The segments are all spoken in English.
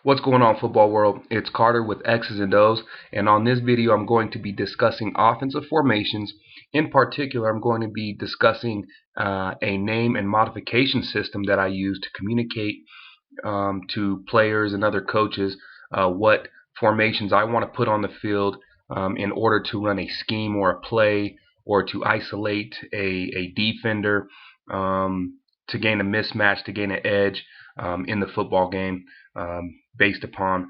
What's going on, football world? It's Carter with X's and O's, and on this video I'm going to be discussing offensive formations. In particular, I'm going to be discussing a name and modification system that I use to communicate to players and other coaches what formations I want to put on the field in order to run a scheme or a play, or to isolate a defender, to gain a mismatch, to gain an edge in the football game, based upon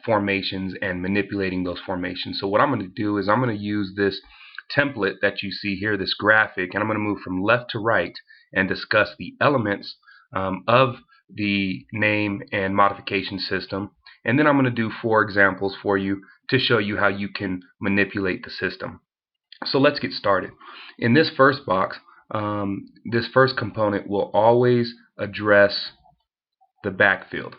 formations and manipulating those formations. So what I'm going to do is I'm going to use this template that you see here, this graphic, and I'm going to move from left to right and discuss the elements of the name and modification system. And then I'm going to do 4 examples for you to show you how you can manipulate the system. So let's get started. In this first box, this first component will always address the backfield.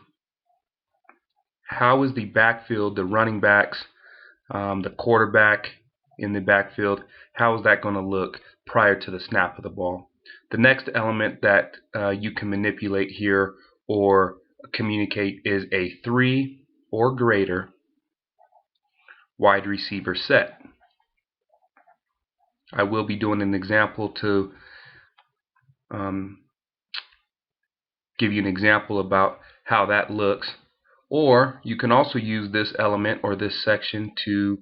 How is the backfield, the running backs, the quarterback in the backfield, how is that going to look prior to the snap of the ball? The next element that you can manipulate here or communicate is a 3 or greater wide receiver set. I will be doing an example to give you an example about how that looks. Or you can also use this element or this section to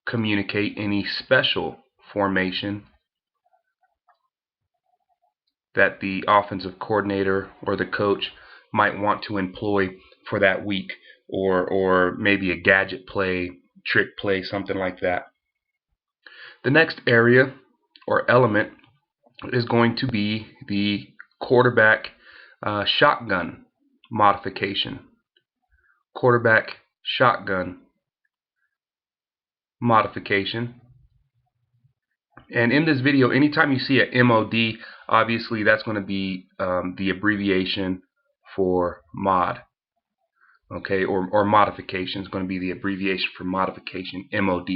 communicate any special formation that the offensive coordinator or the coach might want to employ for that week, or maybe a gadget play, trick play, something like that. The next area or element is going to be the quarterback shotgun modification. Quarterback shotgun modification. And in this video, anytime you see a MOD, obviously that's going to be the abbreviation for mod. Okay, or modification is going to be the abbreviation for modification, MOD.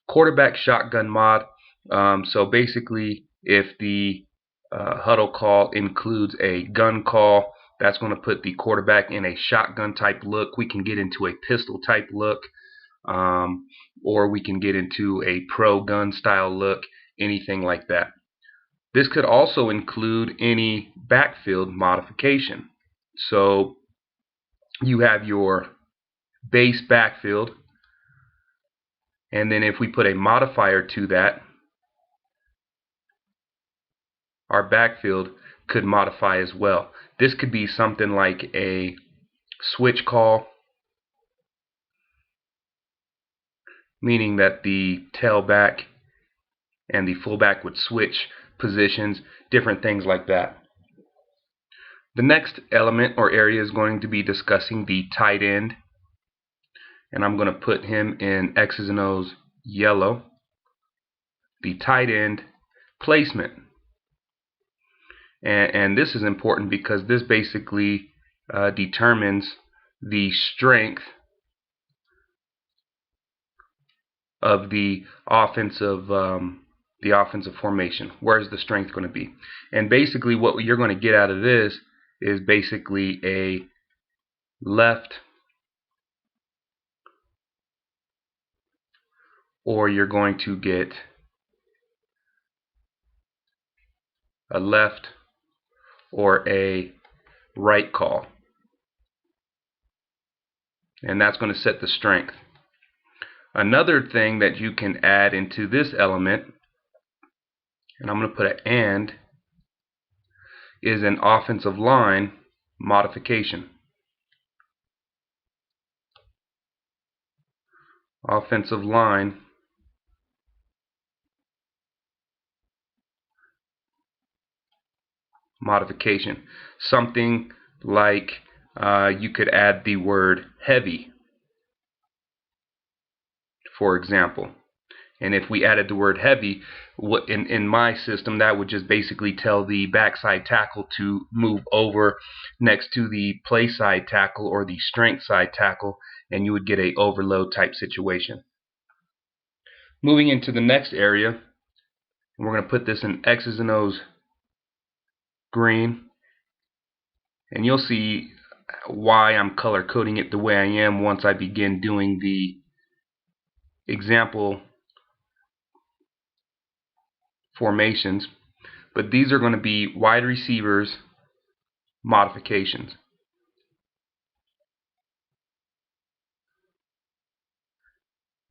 Quarterback shotgun mod. So basically, if the huddle call includes a gun call, that's going to put the quarterback in a shotgun type look. We can get into a pistol type look, or we can get into a pro gun style look, anything like that. This could also include any backfield modification. So you have your base backfield, and then if we put a modifier to that, our backfield could modify as well. This could be something like a switch call, meaning that the tailback and the fullback would switch positions, different things like that. The next element or area is going to be discussing the tight end, and I'm going to put him in X's and O's yellow. The tight end placement. And this is important because this basically determines the strength of the offensive formation. Where's the strength going to be? And basically what you're going to get out of this is basically a left, or you're going to get a left or a right call. And that's going to set the strength. Another thing that you can add into this element, and I'm going to put an and, is an offensive line modification. Offensive line modification. Something like you could add the word heavy, for example. And if we added the word heavy, in my system, that would just basically tell the backside tackle to move over next to the play side tackle or the strength side tackle, and you would get a overload type situation. Moving into the next area, we're going to put this in X's and O's green, and you'll see why I'm color coding it the way I am once I begin doing the example formations. But these are going to be wide receivers modifications.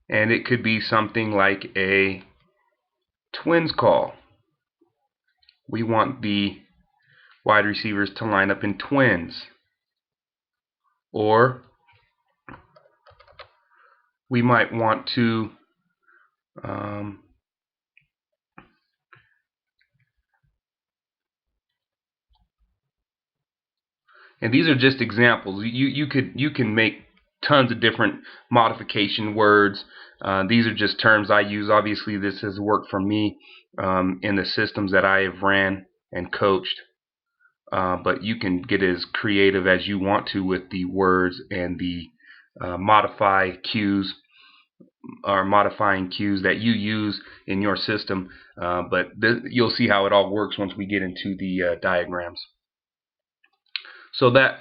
And it could be something like a twins call. We want the wide receivers to line up in twins. Or we might want to and these are just examples. You can make tons of different modification words. These are just terms I use. Obviously, this has worked for me in the systems that I have ran and coached. But you can get as creative as you want to with the words and the modify cues or modifying cues that you use in your system. But you'll see how it all works once we get into the diagrams. So that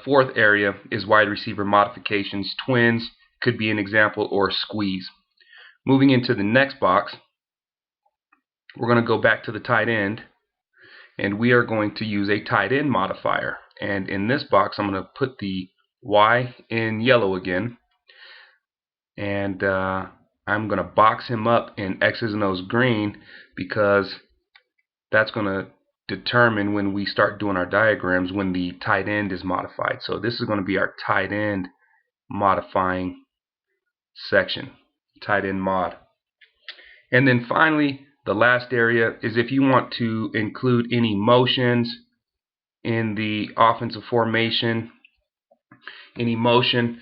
fourth area is wide receiver modifications. Twins could be an example, or squeeze. Moving into the next box, we're going to go back to the tight end, and we are going to use a tight end modifier. And in this box, I'm going to put the Y in yellow again, and I'm going to box him up in X's and O's green, because that's going to determine when we start doing our diagrams when the tight end is modified. So this is going to be our tight end modifying section, tight end mod. And then finally, the last area is if you want to include any motions in the offensive formation. Any motions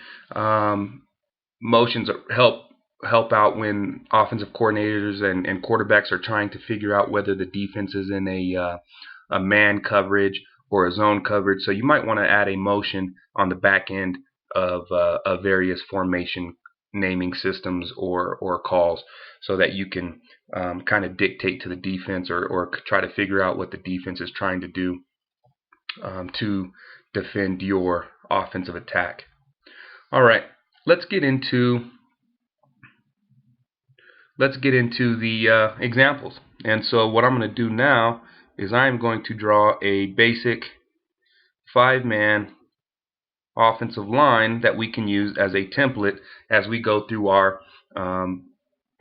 help out when offensive coordinators and quarterbacks are trying to figure out whether the defense is in a man coverage or a zone coverage. So you might want to add a motion on the back end of various formation naming systems or calls, so that you can kind of dictate to the defense or try to figure out what the defense is trying to do to defend your offensive attack. All right, let's get into the examples. And so what I'm going to do now is I'm going to draw a basic 5-man offensive line that we can use as a template as we go through our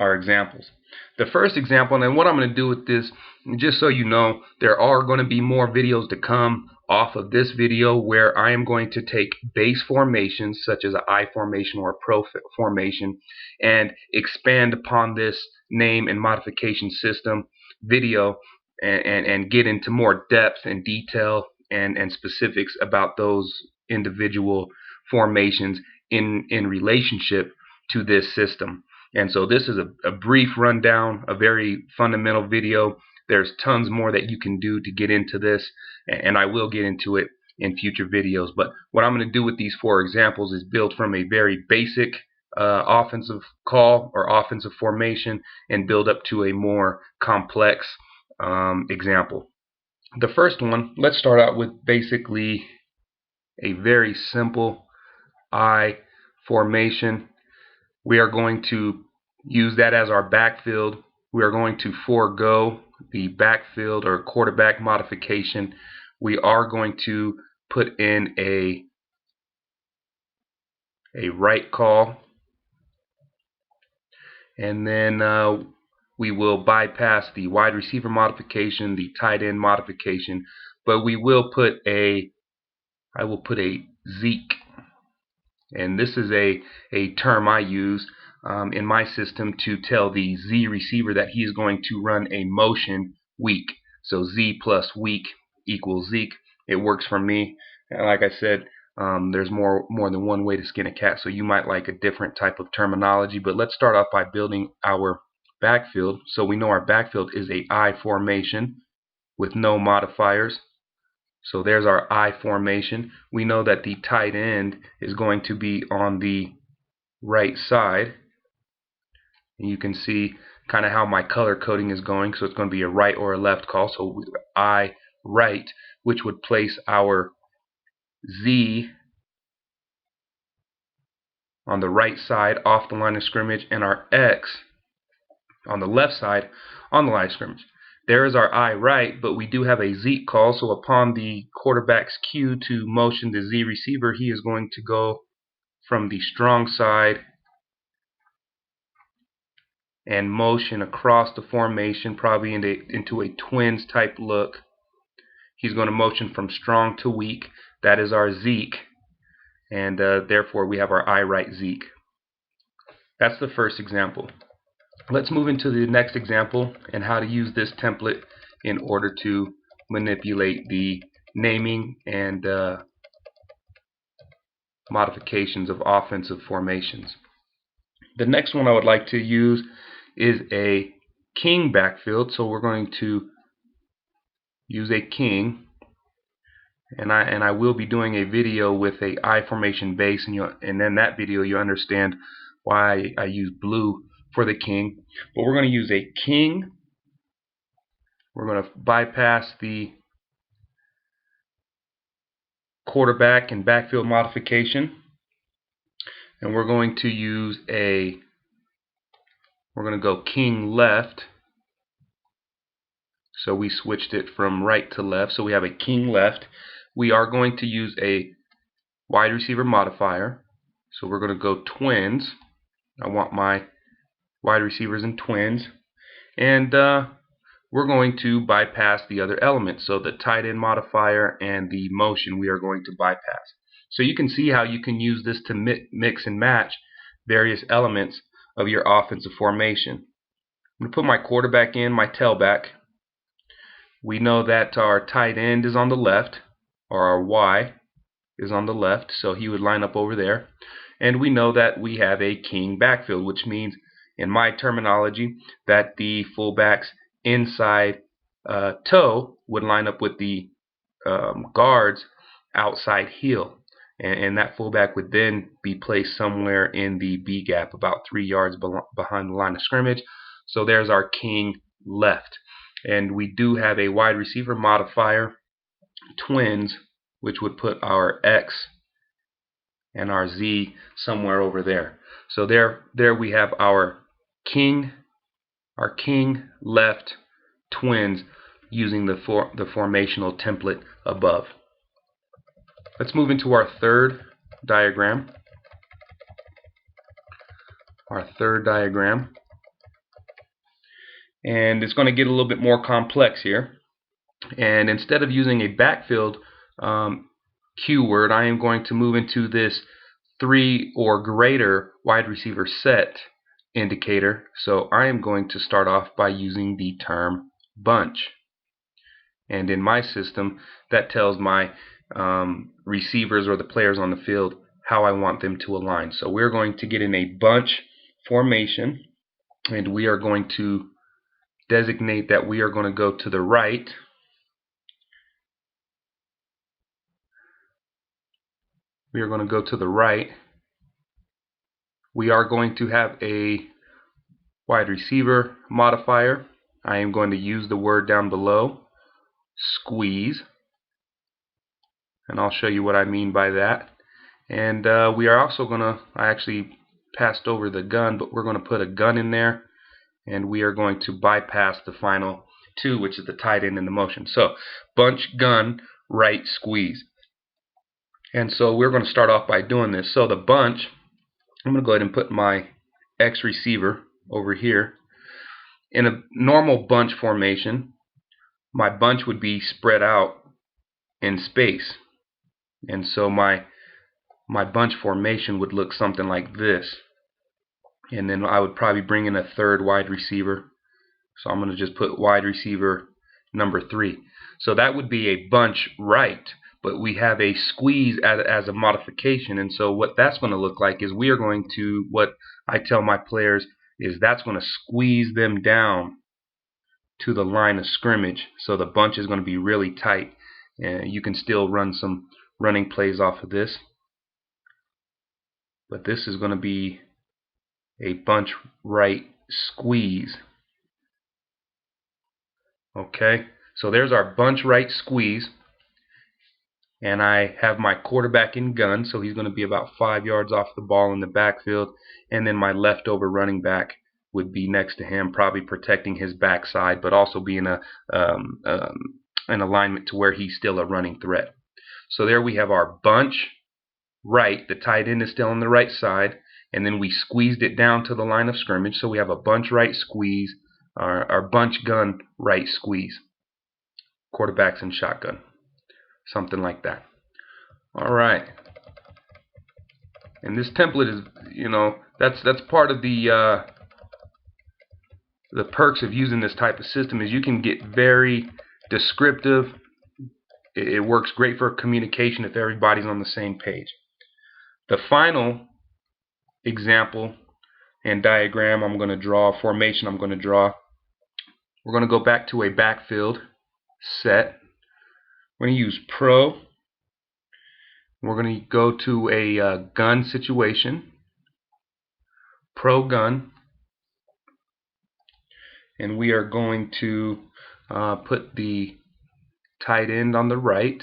examples. The first example, and what I'm going to do with this, just so you know, there are going to be more videos to come off of this video where I am going to take base formations such as an I formation or a pro formation and expand upon this name and modification system video and get into more depth and detail and specifics about those individual formations in relationship to this system. And so this is a brief rundown, a very fundamental video. There's tons more that you can do to get into this, and I will get into it in future videos. But what I'm going to do with these 4 examples is build from a very basic offensive call or offensive formation and build up to a more complex example. The first one, let's start out with basically a very simple I formation. We are going to use that as our backfield. We are going to forego the backfield or quarterback modification. We are going to put in a right call, and then we will bypass the wide receiver modification, the tight end modification, but we will put I will put a Zeke, and this is a term I use in my system to tell the Z receiver that he is going to run a motion weak. So Z plus weak equals Zeke. It works for me. And like I said, there's more than one way to skin a cat, so you might like a different type of terminology. But let's start off by building our backfield. So we know our backfield is a I formation with no modifiers. So there's our I formation. We know that the tight end is going to be on the right side. And you can see kind of how my color coding is going. So it's going to be a right or a left call. So I right, which would place our Z on the right side off the line of scrimmage, and our X on the left side on the line of scrimmage. There is our I right, but we do have a Zeke call, so upon the quarterback's cue to motion the Z receiver, he is going to go from the strong side and motion across the formation, probably into a twins type look. He's going to motion from strong to weak. That is our Zeke, and therefore we have our I right Zeke. That's the first example. Let's move into the next example and how to use this template in order to manipulate the naming and modifications of offensive formations. The next one I would like to use is a king backfield. So we're going to use a king, and I will be doing a video with a I formation base, and in that video you understand why I use blue for the king. But we're going to use a king. We're going to bypass the quarterback and backfield modification, and we're going to use we're going to go king left. So we switched it from right to left, so we have a king left. We are going to use a wide receiver modifier, so we're going to go twins. I want my wide receivers in twins, and we're going to bypass the other elements. So the tight end modifier and the motion we are going to bypass. So you can see how you can use this to mix and match various elements of your offensive formation. I'm going to put my quarterback in, my tailback. We know that our tight end is on the left, or our Y is on the left, so he would line up over there. And we know that we have a king backfield, which means, in my terminology, that the fullback's inside toe would line up with the guard's outside heel. And that fullback would then be placed somewhere in the B gap, about 3 yards behind the line of scrimmage. So there's our king left. And we do have a wide receiver modifier, twins, which would put our X and our Z somewhere over there. So there we have our king left twins using the formational template above. Let's move into our third diagram. And it's going to get a little bit more complex here. And instead of using a backfield keyword, I am going to move into this 3 or greater wide receiver set indicator. So I am going to start off by using the term bunch. And in my system, that tells my receivers or the players on the field how I want them to align. So we're going to get in a bunch formation, and we are going to designate that we are going to go to the right. We are going to go to the right. We are going to have a wide receiver modifier. I am going to use the word down below, squeeze, and I'll show you what I mean by that. And we are also going to, I actually passed over the gun, but we're going to put a gun in there, and we are going to bypass the final 2, which is the tight end and the motion. So bunch, gun, right, squeeze. And so we're going to start off by doing this. So the bunch, I'm going to go ahead and put my X receiver over here. In a normal bunch formation, my bunch would be spread out in space. And so my bunch formation would look something like this. And then I would probably bring in a third wide receiver. So I'm going to just put wide receiver number 3. So that would be a bunch right, but we have a squeeze as a modification. And so what that's going to look like is we are going to, what I tell my players is that's going to squeeze them down to the line of scrimmage. So the bunch is going to be really tight. And you can still run some running plays off of this. But this is going to be a bunch right squeeze. Okay, so there's our bunch right squeeze. and I have my quarterback in gun, so he's going to be about 5 yards off the ball in the backfield, and then my leftover running back would be next to him, probably protecting his backside, but also being an alignment to where he's still a running threat. So there we have our bunch right. The tight end is still on the right side, and then we squeezed it down to the line of scrimmage, so we have a bunch right squeeze, our bunch gun right squeeze, quarterbacks and shotgun, something like that. All right, and this template is, that's part of the perks of using this type of system, is you can get very descriptive. It works great for communication if everybody's on the same page. The final example and diagram I'm going to draw, formation I'm going to draw, we're going to go back to a backfield set. We're going to use pro. We're going to go to a gun situation, pro gun, and we are going to put the tight end on the right,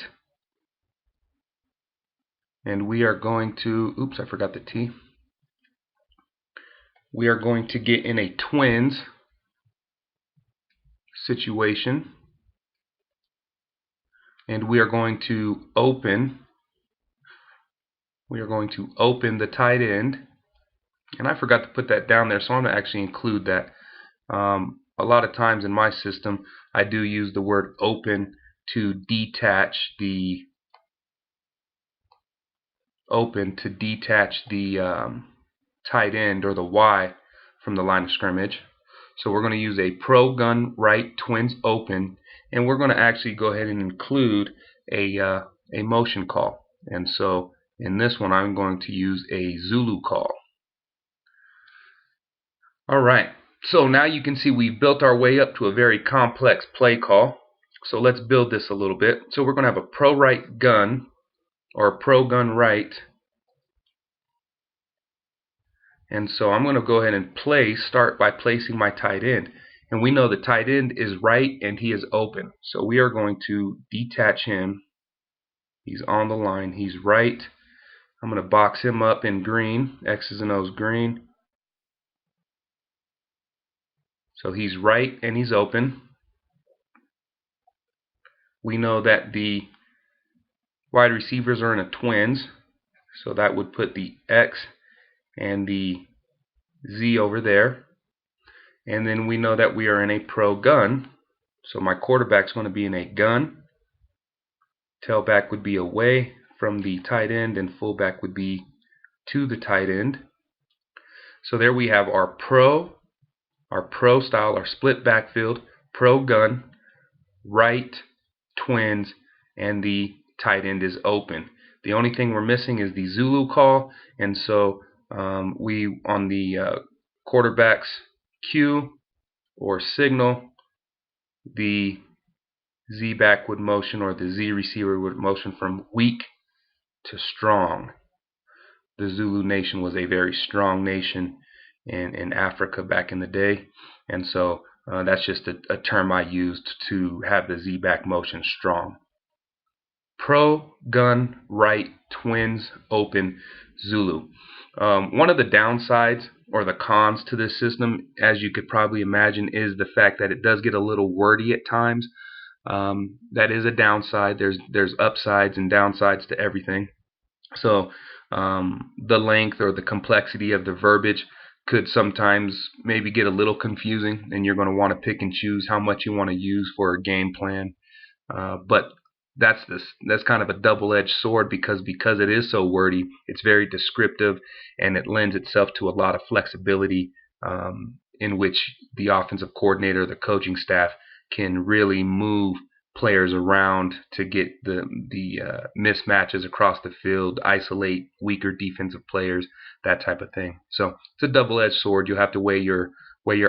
and we are going to, oops, I forgot the T. We are going to get in a twins situation, and we are going to open the tight end, and I forgot to put that down there, so I'm going to actually include that. A lot of times in my system I do use the word open to detach the tight end or the Y from the line of scrimmage. So we're going to use a pro gun right twins open, and we're going to actually go ahead and include a motion call. And so in this one I'm going to use a Zulu call. Alright, so now you can see we've built our way up to a very complex play call. So let's build this a little bit. So we're going to have a pro right gun, or pro gun right. And so I'm going to go ahead and start by placing my tight end. And we know the tight end is right and he is open. So we are going to detach him. He's on the line. He's right. I'm going to box him up in green, X's and O's green. So he's right and he's open. We know that the wide receivers are in a twins. So that would put the X and the Z over there. And then we know that we are in a pro gun. So my quarterback's going to be in a gun. Tailback would be away from the tight end, and fullback would be to the tight end. So there we have our pro style, our split backfield, pro gun, right, twins, and the tight end is open. The only thing we're missing is the Zulu call, and so we, on the quarterback's cue or signal, the Z back would motion, or the Z receiver would motion from weak to strong. The Zulu nation was a very strong nation in Africa back in the day, and so that's just a term I used to have the Z back motion strong. Pro gun right twins open Zulu. One of the downsides or the cons to this system, as you could probably imagine, is the fact that it does get a little wordy at times. That is a downside. There's upsides and downsides to everything. So the length or the complexity of the verbiage could sometimes maybe get a little confusing, and you're going to want to pick and choose how much you want to use for a game plan. But that's kind of a double-edged sword, because it is so wordy, it's very descriptive, and it lends itself to a lot of flexibility in which the offensive coordinator, the coaching staff, can really move players around to get the mismatches across the field, isolate weaker defensive players, that type of thing. So it's a double-edged sword. You'll have to weigh your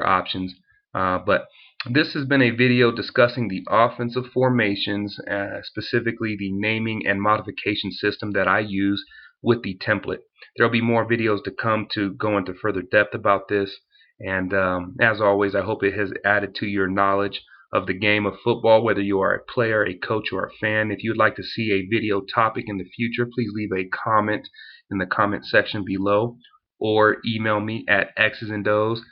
options. But this has been a video discussing the offensive formations, specifically the naming and modification system that I use with the template. There will be more videos to come to go into further depth about this. And as always, I hope it has added to your knowledge of the game of football, whether you are a player, a coach, or a fan. If you'd like to see a video topic in the future, please leave a comment in the comment section below, or email me at xzandos.com.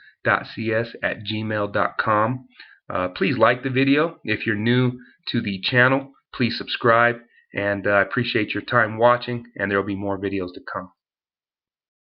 Please like the video. If you're new to the channel, please subscribe, and I appreciate your time watching, and there will be more videos to come.